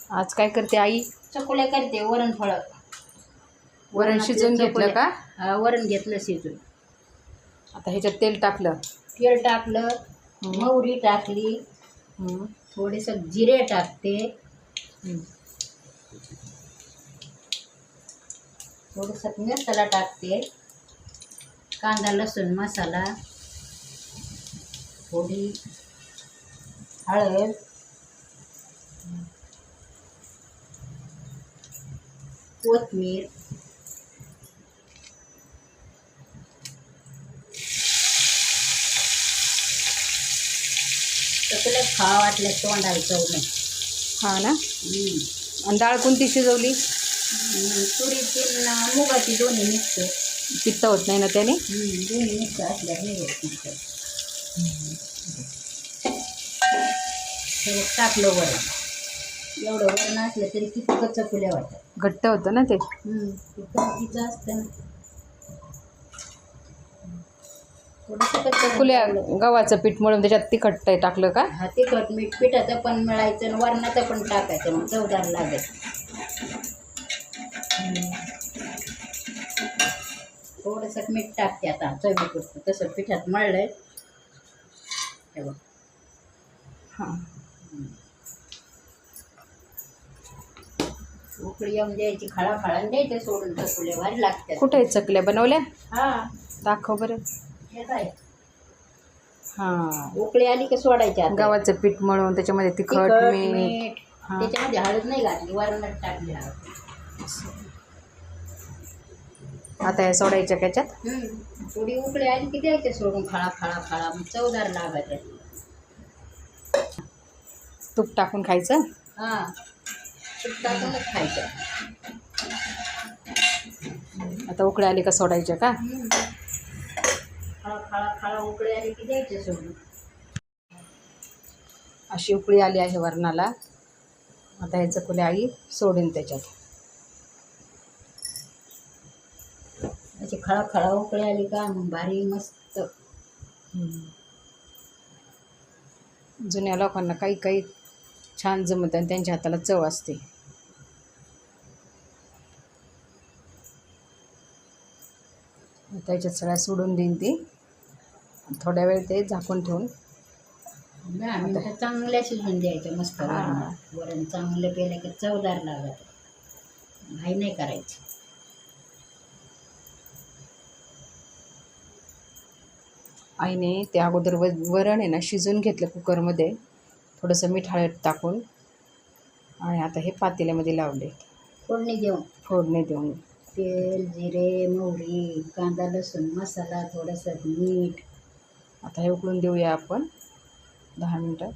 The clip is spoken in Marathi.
आज काय करते आई? चकुल्या करते, वरण फळं. वरण शिजवून घेतलं का? हा, वरण घेतलं शिजून. आता ह्याच्यात तेल टाकलं, तेल टाकलं, मोहरी टाकली, हं, थोडेसं जिरे टाकते, हं. थोडंसं मसाला टाकते, कांदा लसूण मसाला, थोडी हळद, कोथिंबीर, चकुल्या खावा वाटल्या तोंडाला चव नाही. हा ना. आणि डाळ कोणती शिजवली? तुरीची न मुगाची दोन्ही मिक्स. पित्त होत नाही ना त्याने? दोन्ही मिक्स असल्या नाही होत मिक्स. टाकलं वरण. एवढं वरण असलं तरी किती चकुल्या वाटतात. घट्ट होतं ना ते. कणकीचं असतं ना. थोडंसं चकुल्या गव्हाचं पीठ मळून त्याच्यात तिखट टाकलं का? हा, तिखट मीठ पिठाचं पण मिळायचं आणि वरणाचं पण टाकायचं, मग चवदार लागेल. थोडंसं मीठ टाकते आता चवीपुरतं. तसं पिठात मळलंय हे बघ. हां. उकळी येऊन द्यायची, खळा द्यायचं सोडून. चकुल्या भारी लागतात. कुठे आहेत चकल्या बनवल्या? हा, दाखव बरं. येत आहे. हां. उकळी आली की सोडायच्या. गव्हाचं पीठ मळून त्याच्यामध्ये तिखट मीठ. हां. त्याच्यामध्ये हळद नाही घातली, वरणात टाकली हळद. आता हे सोडायच्या त्याच्यात. थोडी उकळी आली की द्यायचे सोडून. खळा मग चवदार लागायचं. तूप टाकून खायचं. हा, तूप टाकूनच खायचं. आता उकळी आली का सोडायच्या का? खळा उकळी आली की द्यायचे सोडून. अशी उकळी आली आहे वरणाला. आता हे चकुल्या आई सोडून त्याच्यात. अशी खळा उकळी आली का मग भारी मस्त. जुन्या लोकांना काही छान जमतं आणि त्यांच्या हाताला चव असते. त्याच्यात सगळ्या सोडून देईन ती. थोड्या वेळ ते झाकून ठेवून 10 मिनिटं चांगल्या शिजून द्यायचं मस्त. वरण चांगलं केलं की चवदार लागत. घाई नाही करायची. आईने ते अगोदर वरण आहे ना शिजून घेतलं कुकरमध्ये, थोडंसं मीठ हळद टाकून. आणि आता हे पातेल्यामध्ये लावले. फोडणी देऊन तेल, जिरे, मोहरी, कांदा लसूण मसाला, थोडंसं मीठ. आता हे उकळून देऊया आपण 10 मिनटं.